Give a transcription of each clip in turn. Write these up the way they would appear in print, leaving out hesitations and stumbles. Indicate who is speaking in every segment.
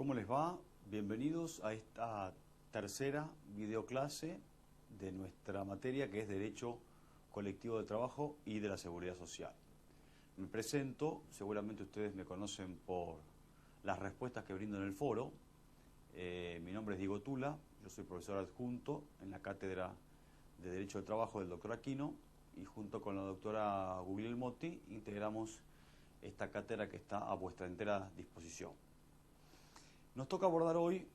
Speaker 1: ¿Cómo les va? Bienvenidos a esta tercera videoclase de nuestra materia que es Derecho Colectivo de Trabajo y de la Seguridad Social. Me presento, seguramente ustedes me conocen por las respuestas que brindo en el foro. Mi nombre es Diego Tula, yo soy profesor adjunto en la Cátedra de Derecho del Trabajo del doctor Aquino y junto con la doctora Guglielmotti integramos esta cátedra que está a vuestra entera disposición. Nos toca abordar hoy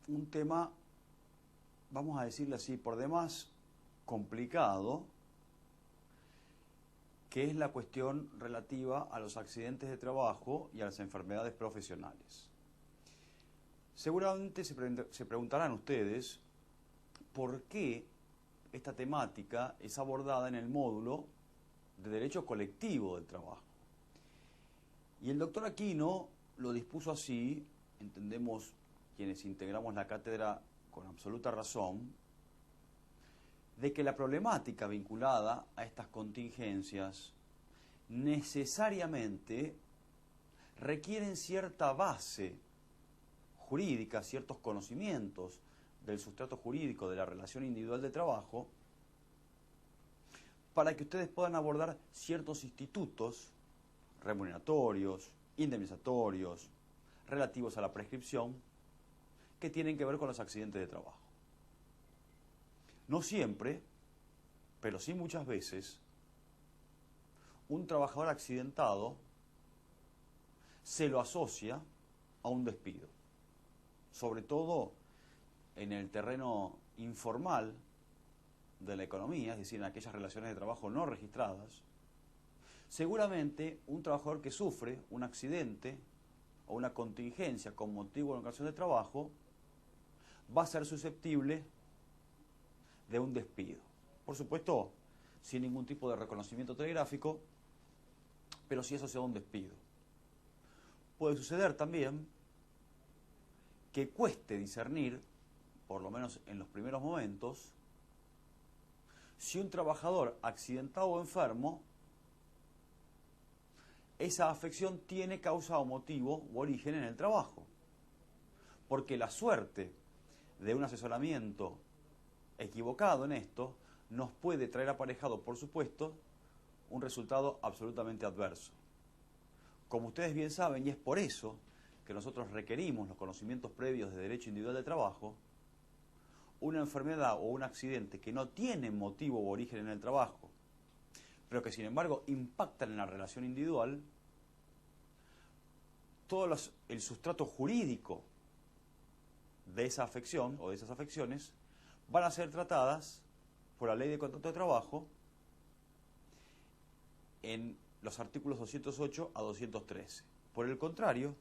Speaker 1: un tema, vamos a decirle así, por demás complicado, que es la cuestión relativa a los accidentes de trabajo y a las enfermedades profesionales. Seguramente se preguntarán ustedes por qué esta temática es abordada en el módulo de Derecho Colectivo del Trabajo. Y el doctor Aquino lo dispuso así. Entendemos quienes integramos la cátedra con absoluta razón, de que la problemática vinculada a estas contingencias necesariamente requieren cierta base jurídica, ciertos conocimientos del sustrato jurídico de la relación individual de trabajo, para que ustedes puedan abordar ciertos institutos remuneratorios, indemnizatorios, relativos a la prescripción, que tienen que ver con los accidentes de trabajo. No siempre, pero sí muchas veces, un trabajador accidentado se lo asocia a un despido, sobre todo en el terreno informal de la economía, es decir, en aquellas relaciones de trabajo no registradas. Seguramente un trabajador que sufre un accidente o una contingencia con motivo de una ocasión de trabajo va a ser susceptible de un despido. Por supuesto, sin ningún tipo de reconocimiento telegráfico, pero sí asociado a un despido. Puede suceder también que cueste discernir, por lo menos en los primeros momentos, si un trabajador accidentado o enfermo, esa afección tiene causa o motivo u origen en el trabajo. Porque la suerte de un asesoramiento equivocado en esto nos puede traer aparejado, por supuesto, un resultado absolutamente adverso. Como ustedes bien saben, y es por eso que nosotros requerimos los conocimientos previos de derecho individual de trabajo, una enfermedad o un accidente que no tiene motivo u origen en el trabajo, pero que sin embargo impactan en la relación individual, todo el sustrato jurídico de esa afección o de esas afecciones van a ser tratadas por la Ley de Contrato de Trabajo en los artículos 208 a 213. Por el contrario,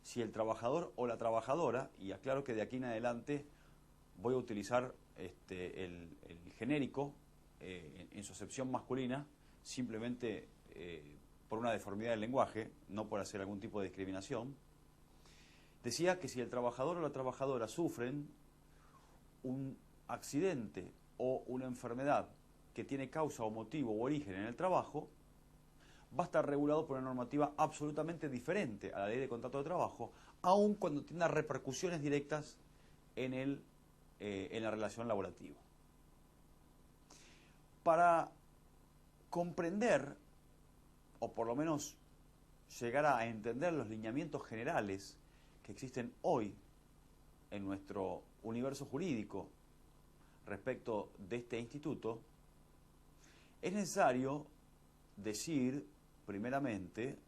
Speaker 1: si el trabajador o la trabajadora, y aclaro que de aquí en adelante voy a utilizar el genérico en su acepción masculina, simplemente por una deformidad del lenguaje, no por hacer algún tipo de discriminación, decía que si el trabajador o la trabajadora sufren un accidente o una enfermedad que tiene causa o motivo o origen en el trabajo, va a estar regulado por una normativa absolutamente diferente a la Ley de Contrato de Trabajo, aun cuando tenga repercusiones directas en la relación laborativa. Para comprender, o por lo menos llegar a entender los lineamientos generales que existen hoy en nuestro universo jurídico respecto de este instituto, es necesario decir, primeramente,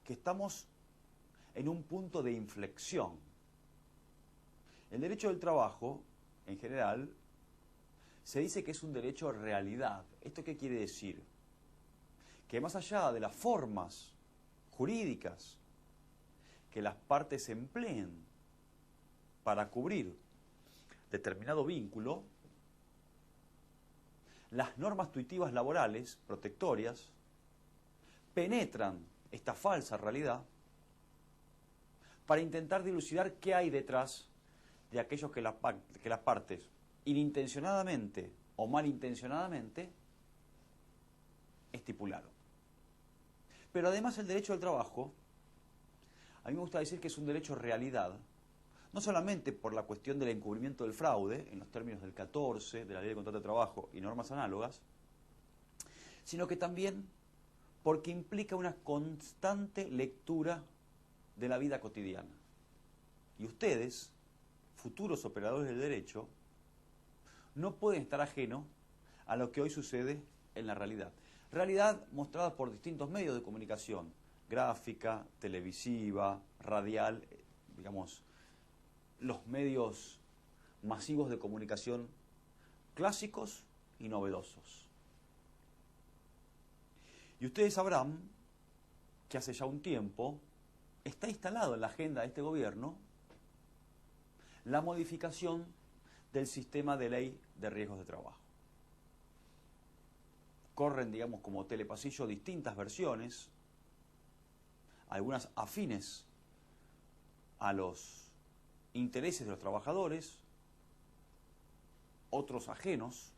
Speaker 1: que estamos en un punto de inflexión. El derecho del trabajo, en general, se dice que es un derecho realidad. ¿Esto qué quiere decir? Que más allá de las formas jurídicas que las partes empleen para cubrir determinado vínculo, las normas tuitivas laborales protectorias penetran esta falsa realidad para intentar dilucidar qué hay detrás de aquellos que las partes inintencionadamente o malintencionadamente estipularon. Pero además el derecho del trabajo A mí me gusta decir que es un derecho realidad, no solamente por la cuestión del encubrimiento del fraude, en los términos del 14, de la Ley de Contrato de Trabajo y normas análogas, sino que también porque implica una constante lectura de la vida cotidiana. Y ustedes, futuros operadores del derecho, no pueden estar ajenos a lo que hoy sucede en la realidad. Realidad mostrada por distintos medios de comunicación, gráfica, televisiva, radial, digamos, los medios masivos de comunicación clásicos y novedosos. Y ustedes sabrán que hace ya un tiempo está instalado en la agenda de este gobierno la modificación del sistema de ley de riesgos de trabajo. Corren, digamos, como telepasillo distintas versiones, algunas afines a los intereses de los trabajadores, otros ajenos,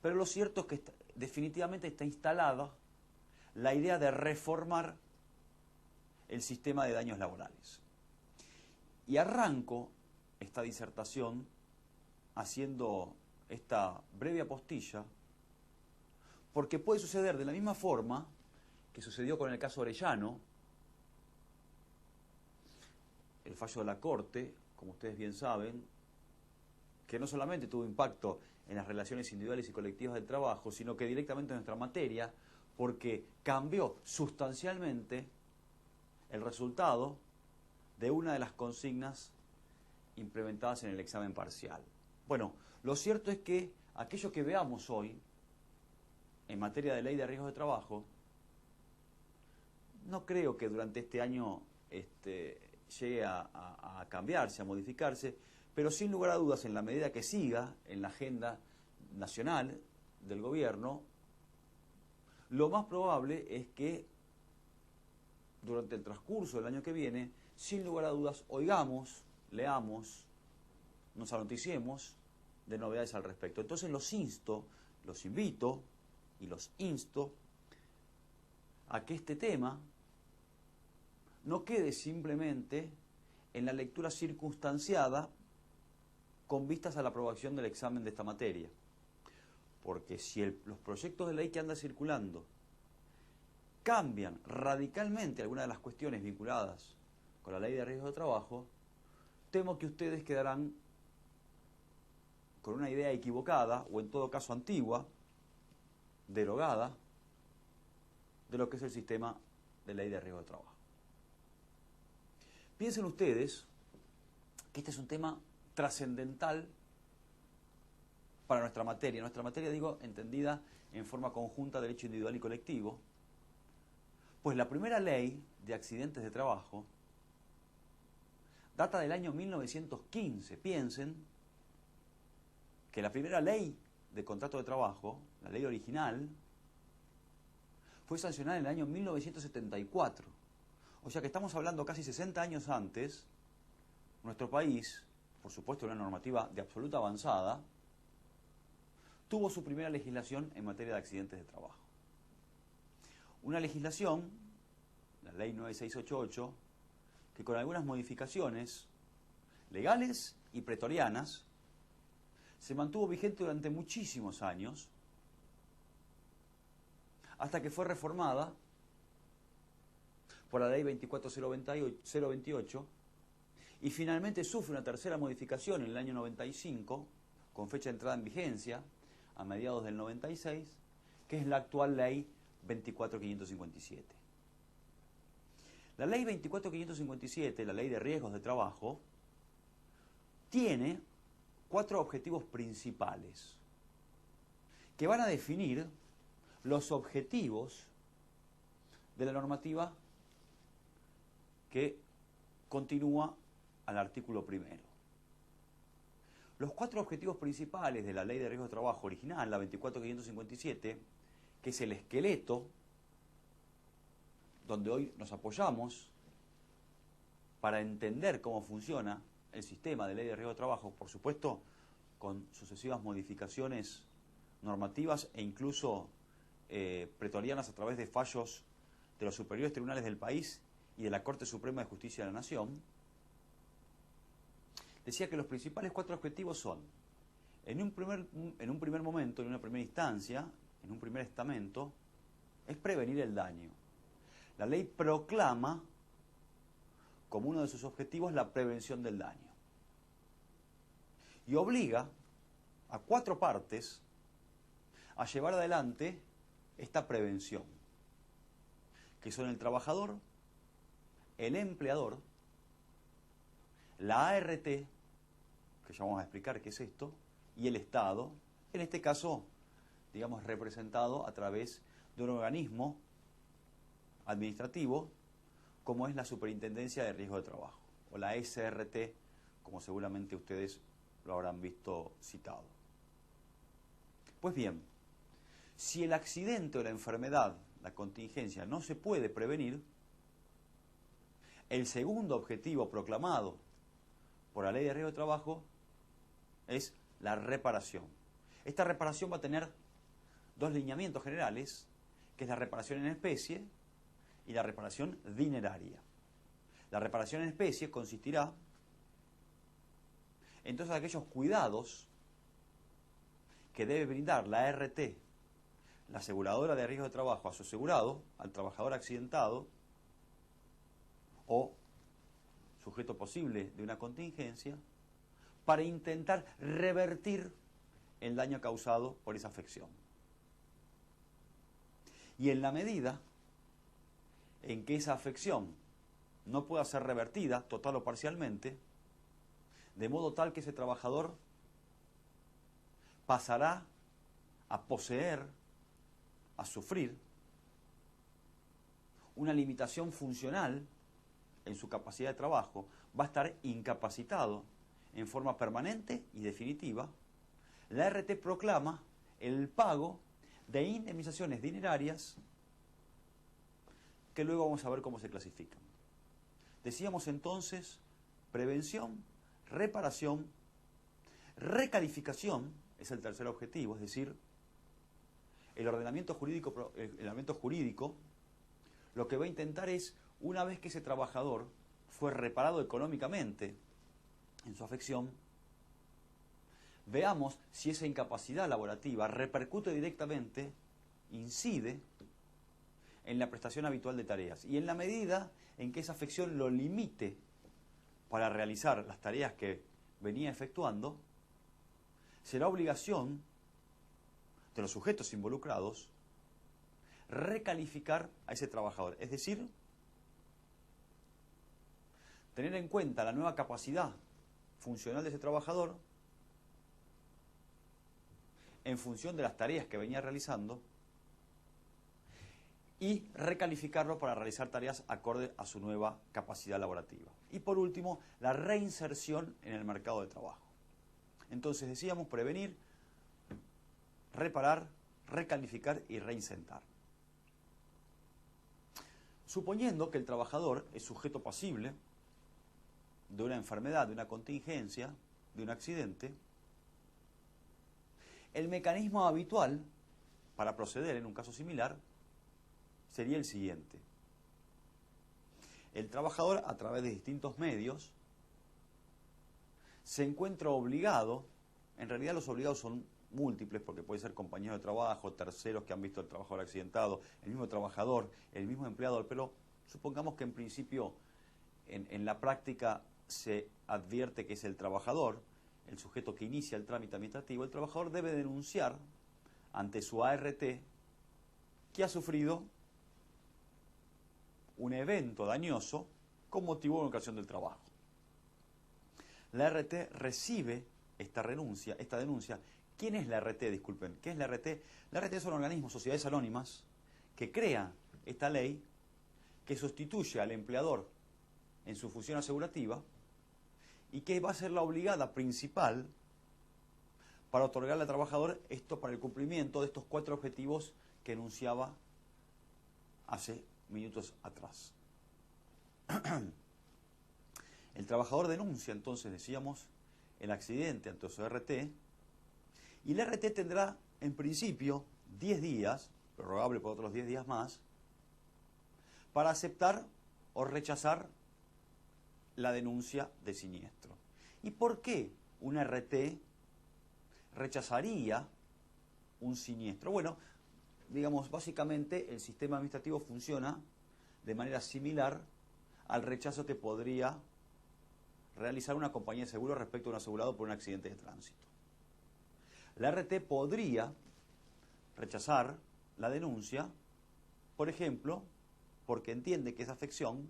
Speaker 1: pero lo cierto es que definitivamente está instalada la idea de reformar el sistema de daños laborales. Y arranco esta disertación haciendo esta breve apostilla, porque puede suceder de la misma forma que sucedió con el caso Orellano, el fallo de la Corte, como ustedes bien saben, que no solamente tuvo impacto en las relaciones individuales y colectivas del trabajo, sino que directamente en nuestra materia, porque cambió sustancialmente el resultado de una de las consignas implementadas en el examen parcial. Bueno, lo cierto es que aquello que veamos hoy en materia de ley de riesgos de trabajo, no creo que durante este año llegue a cambiarse, a modificarse, pero sin lugar a dudas, en la medida que siga en la agenda nacional del gobierno, lo más probable es que durante el transcurso del año que viene, sin lugar a dudas, oigamos, leamos, nos anoticiemos de novedades al respecto. Entonces los invito y los insto a que este tema no quede simplemente en la lectura circunstanciada con vistas a la aprobación del examen de esta materia. Porque si los proyectos de ley que andan circulando cambian radicalmente algunas de las cuestiones vinculadas con la ley de riesgos de trabajo, temo que ustedes quedarán con una idea equivocada, o en todo caso antigua, derogada, de lo que es el sistema de ley de riesgo de trabajo. Piensen ustedes que este es un tema trascendental para nuestra materia, digo, entendida en forma conjunta, derecho individual y colectivo, pues la primera ley de accidentes de trabajo data del año 1915. Piensen que la primera ley de contrato de trabajo, la ley original, fue sancionada en el año 1974. O sea que estamos hablando casi 60 años antes. Nuestro país, por supuesto una normativa de absoluta avanzada, tuvo su primera legislación en materia de accidentes de trabajo. Una legislación, la ley 9688, que con algunas modificaciones legales y pretorianas, se mantuvo vigente durante muchísimos años, hasta que fue reformada por la ley 24028 y finalmente sufre una tercera modificación en el año 95, con fecha de entrada en vigencia a mediados del 96, que es la actual ley 24557. La ley 24557, la ley de riesgos de trabajo, tiene 4 objetivos principales que van a definir los objetivos de la normativa que continúa al artículo primero. Los 4 objetivos principales de la ley de riesgos de trabajo original, la 24557, que es el esqueleto donde hoy nos apoyamos para entender cómo funciona el sistema de ley de riesgo de trabajo, por supuesto con sucesivas modificaciones normativas e incluso pretorianas a través de fallos de los superiores tribunales del país y de la Corte Suprema de Justicia de la Nación, decía que los principales 4 objetivos son, en un primer momento, en una primera instancia, en un primer estamento, es prevenir el daño. La ley proclama como uno de sus objetivos la prevención del daño. Y obliga a 4 partes a llevar adelante esta prevención, que son el trabajador, el empleador, la ART, que ya vamos a explicar qué es esto, y el Estado, en este caso, digamos, representado a través de un organismo administrativo, como es la Superintendencia de Riesgo de Trabajo, o la SRT, como seguramente ustedes lo habrán visto citado. Pues bien, si el accidente o la enfermedad, la contingencia, no se puede prevenir, el segundo objetivo proclamado por la Ley de Riesgo de Trabajo es la reparación. Esta reparación va a tener 2 lineamientos generales, que es la reparación en especie y la reparación dineraria. La reparación en especie consistirá en todos aquellos cuidados que debe brindar la ART, la aseguradora de riesgo de trabajo, a su asegurado, al trabajador accidentado o sujeto posible de una contingencia, para intentar revertir el daño causado por esa afección. Y en la medida en que esa afección no pueda ser revertida total o parcialmente, de modo tal que ese trabajador pasará a poseer, a sufrir una limitación funcional en su capacidad de trabajo, va a estar incapacitado en forma permanente y definitiva, la ART proclama el pago de indemnizaciones dinerarias que luego vamos a ver cómo se clasifican. Decíamos entonces prevención, reparación, recalificación, es el tercer objetivo, es decir, el ordenamiento jurídico lo que va a intentar es, una vez que ese trabajador fue reparado económicamente en su afección, veamos si esa incapacidad laborativa repercute directamente, incide en la prestación habitual de tareas. Y en la medida en que esa afección lo limite para realizar las tareas que venía efectuando, será obligación de los sujetos involucrados recalificar a ese trabajador. Es decir, tener en cuenta la nueva capacidad funcional de ese trabajador en función de las tareas que venía realizando y recalificarlo para realizar tareas acorde a su nueva capacidad laborativa. Y por último, la reinserción en el mercado de trabajo. Entonces decíamos prevenir, reparar, recalificar y reinsertar. Suponiendo que el trabajador es sujeto pasible de una enfermedad, de una contingencia, de un accidente, el mecanismo habitual para proceder en un caso similar sería el siguiente. El trabajador, a través de distintos medios, se encuentra obligado, en realidad los obligados son múltiples, porque puede ser compañeros de trabajo, terceros que han visto al trabajador accidentado, el mismo trabajador, el mismo empleador, pero supongamos que en principio en la práctica se advierte que es el trabajador, el sujeto que inicia el trámite administrativo. El trabajador debe denunciar ante su ART que ha sufrido un evento dañoso con motivo de una ocasión del trabajo. La ART recibe esta denuncia. ¿Quién es la ART? Disculpen. ¿Qué es la ART? La ART es un organismo, sociedades anónimas, que crea esta ley que sustituye al empleador en su función asegurativa y que va a ser la obligada principal para otorgarle al trabajador esto para el cumplimiento de estos 4 objetivos que enunciaba hace minutos atrás. El trabajador denuncia, entonces, decíamos, el accidente ante su ART, y la ART tendrá, en principio, 10 días, prorrogable por otros 10 días más, para aceptar o rechazar la denuncia de siniestro. ¿Y por qué un RT rechazaría un siniestro? Bueno, digamos, básicamente el sistema administrativo funciona de manera similar al rechazo que podría realizar una compañía de seguro respecto a un asegurado por un accidente de tránsito. La RT podría rechazar la denuncia, por ejemplo, porque entiende que esa afección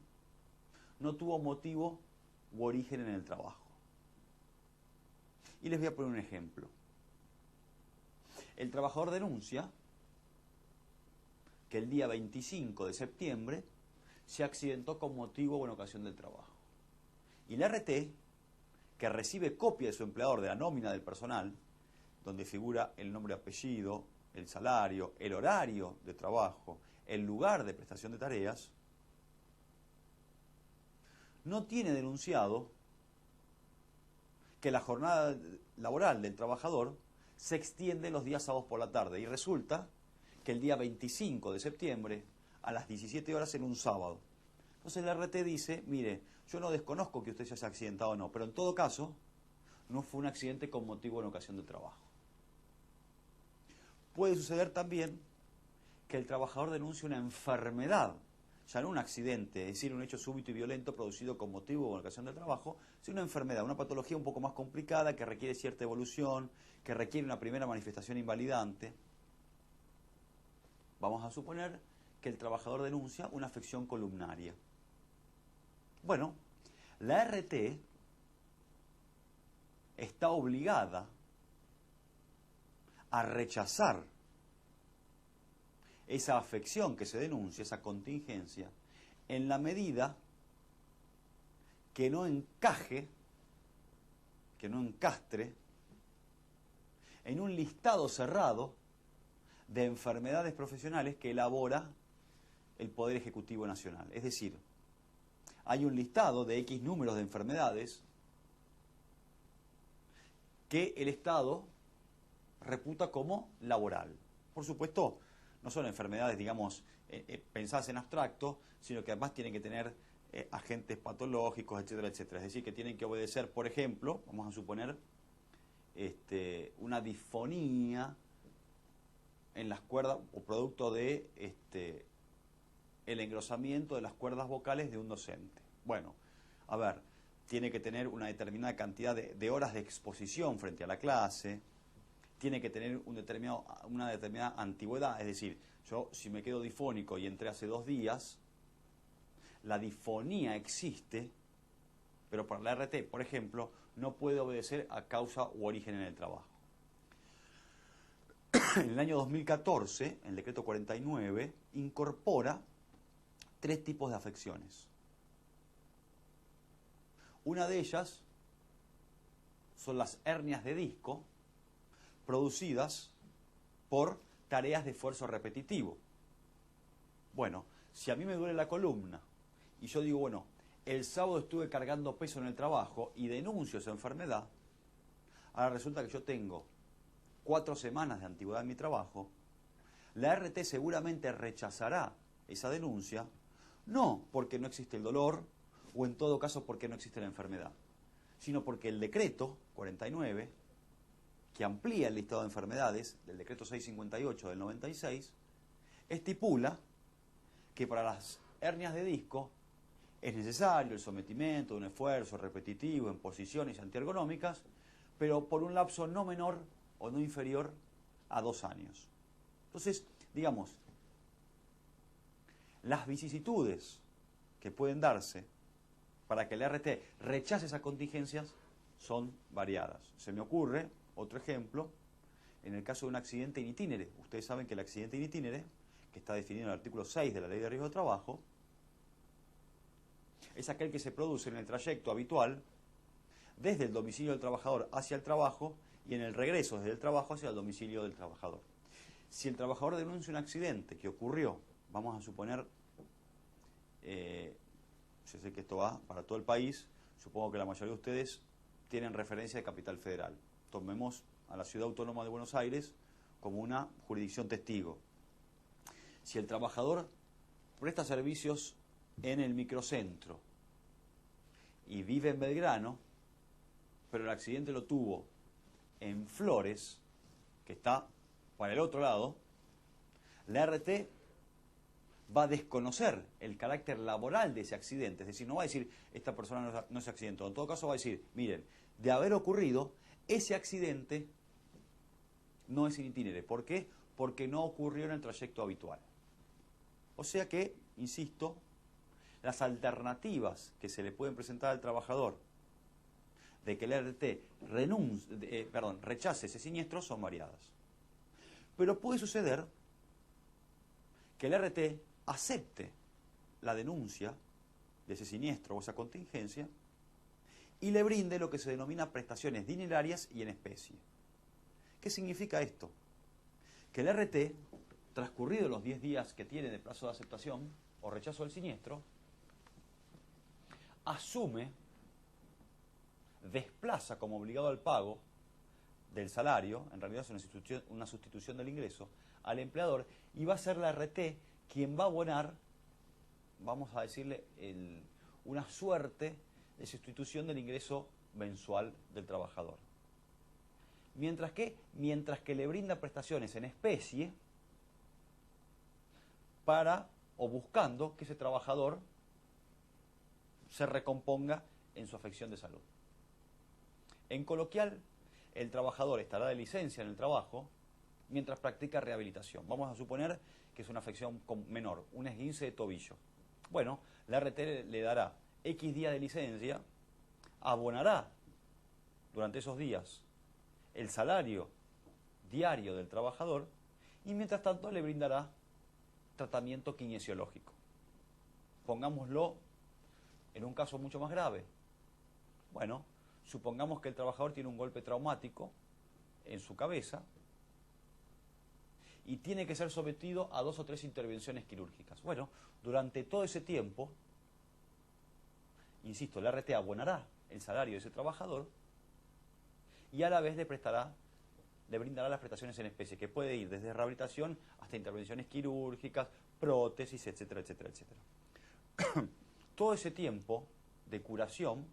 Speaker 1: no tuvo motivo u origen en el trabajo. Y les voy a poner un ejemplo. El trabajador denuncia que el día 25 de septiembre se accidentó con motivo o en ocasión del trabajo. Y la RT, que recibe copia de su empleador de la nómina del personal, donde figura el nombre y apellido, el salario, el horario de trabajo, el lugar de prestación de tareas, no tiene denunciado que la jornada laboral del trabajador se extiende los días sábados por la tarde y resulta que el día 25 de septiembre a las 17 horas en un sábado. Entonces el RT dice, mire, yo no desconozco que usted se haya accidentado o no, pero en todo caso no fue un accidente con motivo en ocasión del trabajo. Puede suceder también que el trabajador denuncie una enfermedad, ya no un accidente, es decir, un hecho súbito y violento producido con motivo o en ocasión del trabajo, sino una enfermedad, una patología un poco más complicada que requiere cierta evolución, que requiere una primera manifestación invalidante. Vamos a suponer que el trabajador denuncia una afección columnaria. Bueno, la RT está obligada a rechazar esa afección que se denuncia, esa contingencia, en la medida que no encaje, que no encastre en un listado cerrado de enfermedades profesionales que elabora el Poder Ejecutivo Nacional. Es decir, hay un listado de X números de enfermedades que el Estado reputa como laboral. Por supuesto, no son enfermedades, digamos, pensadas en abstracto, sino que además tienen que tener agentes patológicos, etcétera, etcétera. Es decir, que tienen que obedecer, por ejemplo, vamos a suponer, una disfonía en las cuerdas, o producto de el engrosamiento de las cuerdas vocales de un docente. Bueno, a ver, tiene que tener una determinada cantidad de horas de exposición frente a la clase, tiene que tener una determinada antigüedad, es decir, yo si me quedo difónico y entré hace 2 días, la disfonía existe, pero para la RT, por ejemplo, no puede obedecer a causa u origen en el trabajo. En el año 2014, el decreto 49 incorpora 3 tipos de afecciones. Una de ellas son las hernias de disco producidas por tareas de esfuerzo repetitivo. Bueno, si a mí me duele la columna y yo digo, bueno, el sábado estuve cargando peso en el trabajo y denuncio esa enfermedad, ahora resulta que yo tengo 4 semanas de antigüedad en mi trabajo, la RT seguramente rechazará esa denuncia, no porque no existe el dolor, o en todo caso porque no existe la enfermedad, sino porque el decreto 49, que amplía el listado de enfermedades del decreto 658 del 96, estipula que para las hernias de disco es necesario el sometimiento de un esfuerzo repetitivo en posiciones antiergonómicas, pero por un lapso no menor o no inferior a 2 años. Entonces, digamos, las vicisitudes que pueden darse para que el RT rechace esas contingencias son variadas. Se me ocurre otro ejemplo, en el caso de un accidente in itinere. Ustedes saben que el accidente in itinere, que está definido en el artículo 6 de la Ley de Riesgo de Trabajo, es aquel que se produce en el trayecto habitual desde el domicilio del trabajador hacia el trabajo y en el regreso desde el trabajo hacia el domicilio del trabajador. Si el trabajador denuncia un accidente que ocurrió, vamos a suponer, yo sé que esto va para todo el país, supongo que la mayoría de ustedes tienen referencia de Capital Federal. Tomemos a la Ciudad Autónoma de Buenos Aires como una jurisdicción testigo. Si el trabajador presta servicios en el microcentro y vive en Belgrano, pero el accidente lo tuvo en Flores, que está para el otro lado, la RT va a desconocer el carácter laboral de ese accidente. Es decir, no va a decir, esta persona no se accidentó. En todo caso va a decir, miren, de haber ocurrido, ese accidente no es in itinere. ¿Por qué? Porque no ocurrió en el trayecto habitual. O sea que, insisto, las alternativas que se le pueden presentar al trabajador de que el RT rechace ese siniestro son variadas. Pero puede suceder que el RT acepte la denuncia de ese siniestro o esa contingencia y le brinde lo que se denomina prestaciones dinerarias y en especie. ¿Qué significa esto? Que el RT, transcurridos los 10 días que tiene de plazo de aceptación o rechazo del siniestro, asume, desplaza como obligado al pago del salario, en realidad es una sustitución del ingreso, al empleador, y va a ser la RT quien va a abonar, vamos a decirle, una suerte de sustitución del ingreso mensual del trabajador. Mientras que le brinda prestaciones en especie para o buscando que ese trabajador se recomponga en su afección de salud. En coloquial, el trabajador estará de licencia en el trabajo mientras practica rehabilitación. Vamos a suponer que es una afección menor, un esguince de tobillo. Bueno, la RT le dará X días de licencia, abonará durante esos días el salario diario del trabajador y mientras tanto le brindará tratamiento kinesiológico. Pongámoslo en un caso mucho más grave. Bueno, supongamos que el trabajador tiene un golpe traumático en su cabeza y tiene que ser sometido a 2 o 3 intervenciones quirúrgicas. Bueno, durante todo ese tiempo, insisto, la RT abonará el salario de ese trabajador y a la vez le brindará las prestaciones en especie, que puede ir desde rehabilitación hasta intervenciones quirúrgicas, prótesis, etcétera, etcétera, etcétera. Todo ese tiempo de curación,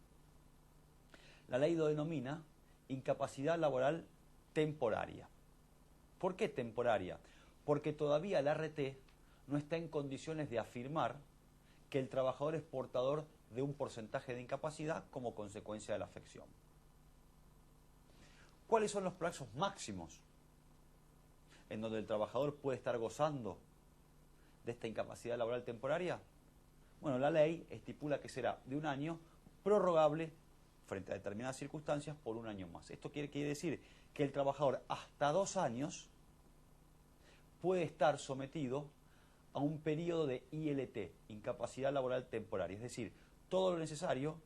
Speaker 1: la ley lo denomina incapacidad laboral temporaria. ¿Por qué temporaria? Porque todavía la RT no está en condiciones de afirmar que el trabajador es portador de un porcentaje de incapacidad como consecuencia de la afección. ¿Cuáles son los plazos máximos en donde el trabajador puede estar gozando de esta incapacidad laboral temporaria? Bueno, la ley estipula que será de 1 año, prorrogable frente a determinadas circunstancias por 1 año más. Esto quiere decir que el trabajador hasta 2 años puede estar sometido a un periodo de ILT, incapacidad laboral temporaria, es decir, todo lo necesario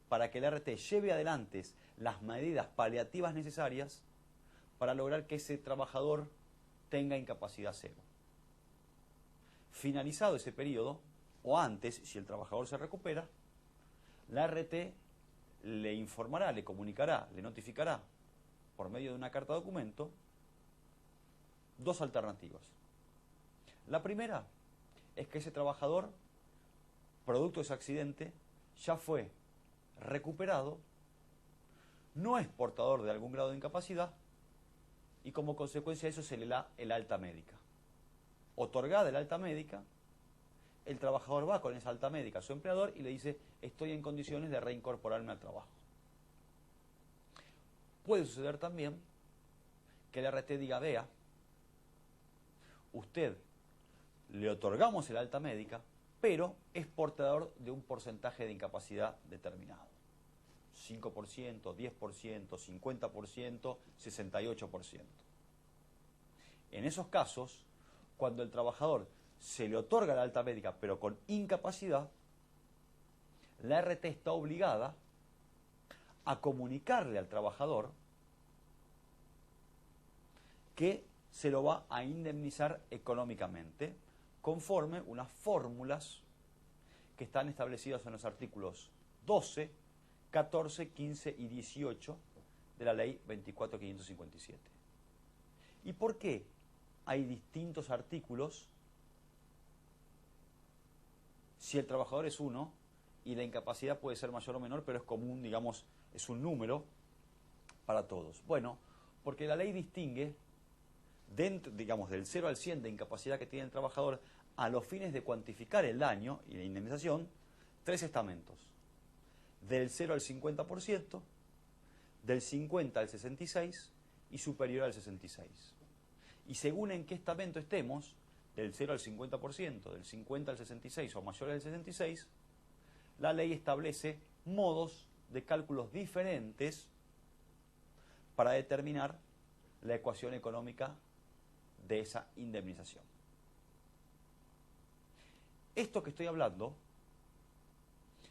Speaker 1: para que el RT lleve adelante las medidas paliativas necesarias para lograr que ese trabajador tenga incapacidad cero. Finalizado ese periodo, o antes, si el trabajador se recupera, la RT le informará, le comunicará, le notificará por medio de una carta documento 2 alternativas. La primera es que ese trabajador, producto de ese accidente, ya fue recuperado, no es portador de algún grado de incapacidad y como consecuencia de eso se le da el alta médica. Otorgada el alta médica, el trabajador va con esa alta médica a su empleador y le dice, estoy en condiciones de reincorporarme al trabajo. Puede suceder también que el RT diga, vea, usted le otorgamos el alta médica, pero es portador de un porcentaje de incapacidad determinado. 5%, 10%, 50%, 68%. En esos casos, cuando el trabajador se le otorga la alta médica, pero con incapacidad, la RT está obligada a comunicarle al trabajador que se lo va a indemnizar económicamente, conforme unas fórmulas que están establecidas en los artículos 12, 14, 15 y 18 de la ley 24.557. ¿Y por qué hay distintos artículos si el trabajador es 1 y la incapacidad puede ser mayor o menor, pero es común, digamos, es un número para todos? Bueno, porque la ley distingue, dentro, digamos, del 0 al 100 de incapacidad que tiene el trabajador, a los fines de cuantificar el daño y la indemnización, 3 estamentos. Del 0 al 50%, del 50 al 66 y superior al 66. Y según en qué estamento estemos, del 0 al 50%, del 50 al 66 o mayor al 66, la ley establece modos de cálculos diferentes para determinar la ecuación económica de esa indemnización. Esto que estoy hablando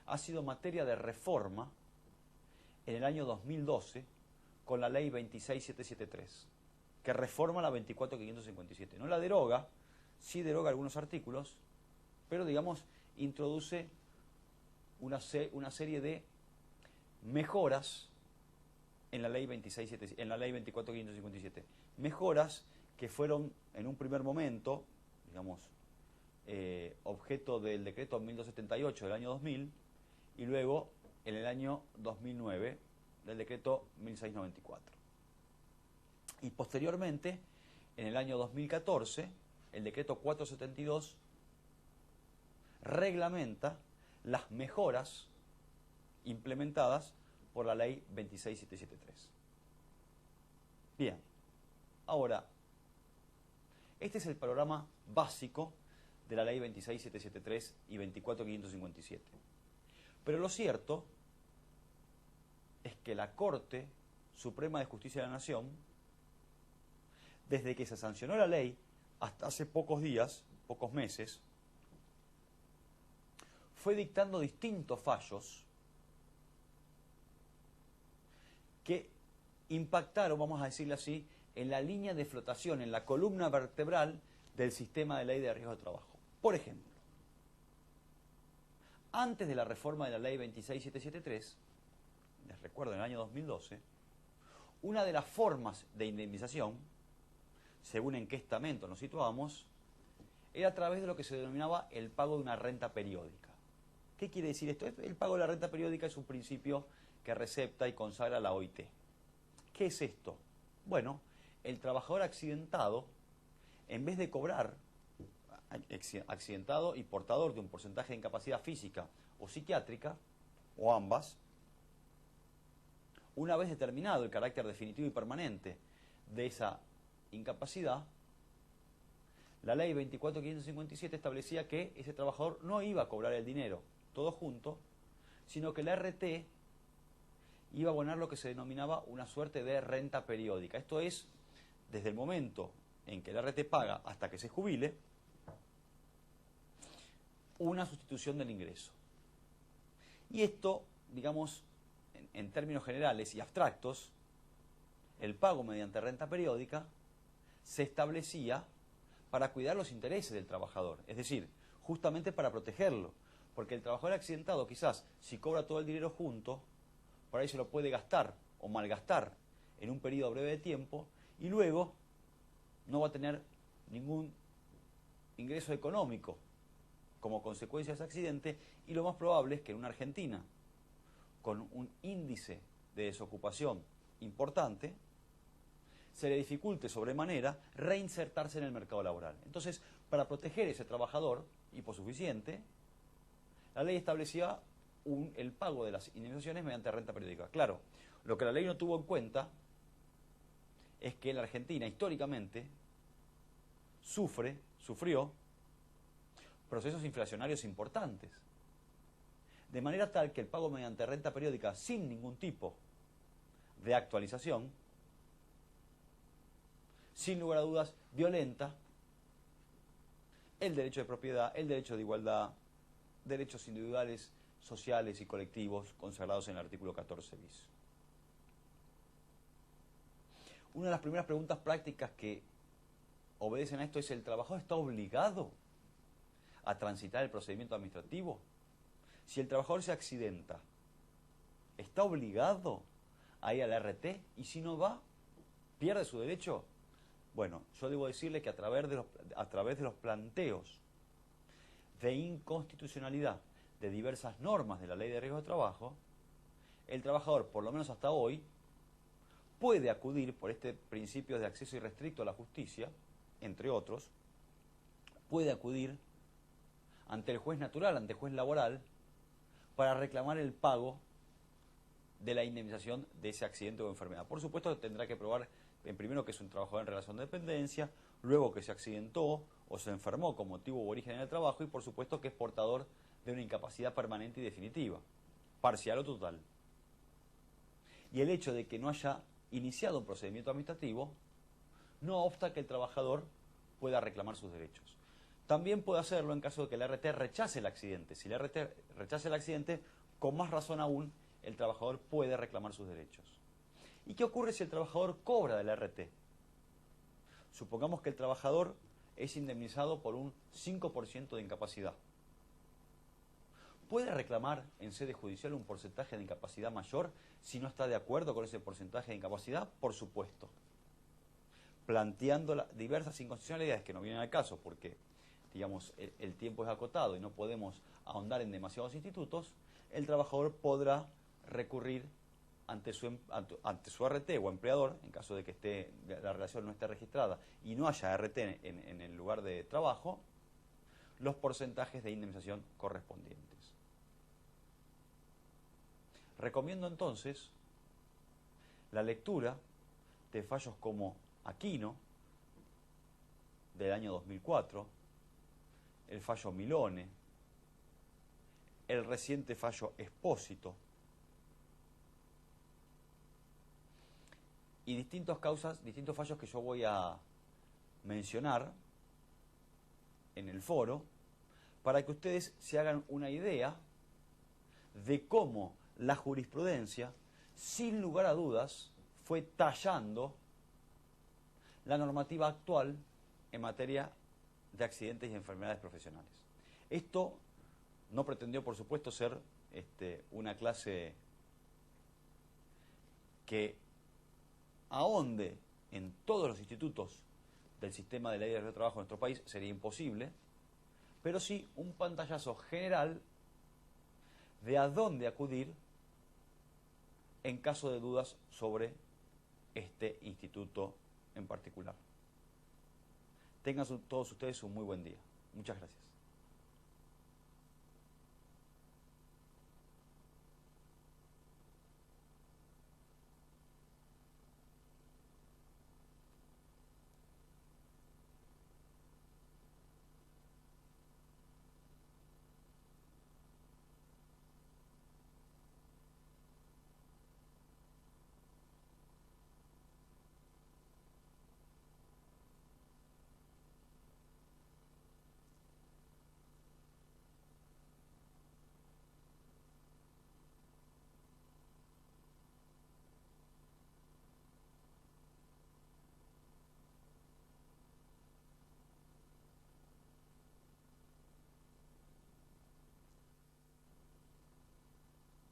Speaker 1: ha sido materia de reforma en el año 2012 con la ley 26773, que reforma la 24557. No la deroga, sí deroga algunos artículos, pero digamos introduce una serie de mejoras en la ley 24557. Mejoras que fueron en un primer momento, digamos, objeto del decreto 1278 del año 2000 y luego en el año 2009 del decreto 1694. Y posteriormente, en el año 2014, el decreto 472 reglamenta las mejoras implementadas por la ley 26773. Bien, ahora, este es el panorama básico de la ley 26773 y 24557. Pero lo cierto es que la Corte Suprema de Justicia de la Nación, desde que se sancionó la ley hasta hace pocos días, pocos meses, fue dictando distintos fallos que impactaron, vamos a decirlo así, en la línea de flotación, en la columna vertebral del sistema de ley de riesgo de trabajo. Por ejemplo, antes de la reforma de la ley 26773, les recuerdo en el año 2012, una de las formas de indemnización, según en qué estamento nos situábamos, era a través de lo que se denominaba el pago de una renta periódica. ¿Qué quiere decir esto? El pago de la renta periódica es un principio que recepta y consagra la OIT. ¿Qué es esto? Bueno, el trabajador accidentado, en vez de cobrar, accidentado y portador de un porcentaje de incapacidad física o psiquiátrica, o ambas, una vez determinado el carácter definitivo y permanente de esa incapacidad, la ley 24557 establecía que ese trabajador no iba a cobrar el dinero todo junto, sino que la RT iba a abonar lo que se denominaba una suerte de renta periódica. Esto es, desde el momento en que la RT paga hasta que se jubile, una sustitución del ingreso. Y esto, digamos, en términos generales y abstractos, el pago mediante renta periódica se establecía para cuidar los intereses del trabajador, es decir, justamente para protegerlo, porque el trabajador accidentado quizás, si cobra todo el dinero junto, por ahí se lo puede gastar o malgastar en un periodo breve de tiempo y luego no va a tener ningún ingreso económico como consecuencia de ese accidente, y lo más probable es que en una Argentina con un índice de desocupación importante, se le dificulte sobremanera reinsertarse en el mercado laboral. Entonces, para proteger a ese trabajador, y por suficiente, la ley establecía el pago de las indemnizaciones mediante renta periódica. Claro, lo que la ley no tuvo en cuenta es que la Argentina históricamente sufrió procesos inflacionarios importantes, de manera tal que el pago mediante renta periódica sin ningún tipo de actualización, sin lugar a dudas, violenta el derecho de propiedad, el derecho de igualdad, derechos individuales, sociales y colectivos consagrados en el artículo 14 bis. Una de las primeras preguntas prácticas que obedecen a esto es: ¿el trabajador está obligado a transitar el procedimiento administrativo? Si el trabajador se accidenta, ¿está obligado a ir a la RT? Y si no va, ¿pierde su derecho? Bueno, yo debo decirle que a través de los planteos de inconstitucionalidad de diversas normas de la Ley de Riesgo de Trabajo, el trabajador, por lo menos hasta hoy, puede acudir por este principio de acceso irrestricto a la justicia, entre otros, puede acudir ante el juez natural, ante el juez laboral, para reclamar el pago de la indemnización de ese accidente o enfermedad. Por supuesto, tendrá que probar, primero, que es un trabajador en relación de dependencia, luego que se accidentó o se enfermó con motivo u origen en el trabajo y, por supuesto, que es portador de una incapacidad permanente y definitiva, parcial o total. Y el hecho de que no haya iniciado un procedimiento administrativo no obsta que el trabajador pueda reclamar sus derechos. También puede hacerlo en caso de que el RT rechace el accidente. Si el RT rechaza el accidente, con más razón aún, el trabajador puede reclamar sus derechos. ¿Y qué ocurre si el trabajador cobra del RT? Supongamos que el trabajador es indemnizado por un 5% de incapacidad. ¿Puede reclamar en sede judicial un porcentaje de incapacidad mayor si no está de acuerdo con ese porcentaje de incapacidad? Por supuesto. Planteando diversas inconstitucionalidades que no vienen al caso porque, digamos, el tiempo es acotado y no podemos ahondar en demasiados institutos, el trabajador podrá recurrir ante su RT o empleador, en caso de que la relación no esté registrada y no haya RT en el lugar de trabajo, los porcentajes de indemnización correspondientes. Recomiendo entonces la lectura de fallos como Aquino, del año 2004, el fallo Milone, el reciente fallo Espósito, y distintos fallos que yo voy a mencionar en el foro, para que ustedes se hagan una idea de cómo la jurisprudencia, sin lugar a dudas, fue tallando la normativa actual en materia de accidentes y enfermedades profesionales. Esto no pretendió, por supuesto, ser una clase que ahonde en todos los institutos del sistema de ley de trabajo en nuestro país, sería imposible, pero sí un pantallazo general de a dónde acudir en caso de dudas sobre este instituto en particular. Tengan todos ustedes un muy buen día. Muchas gracias.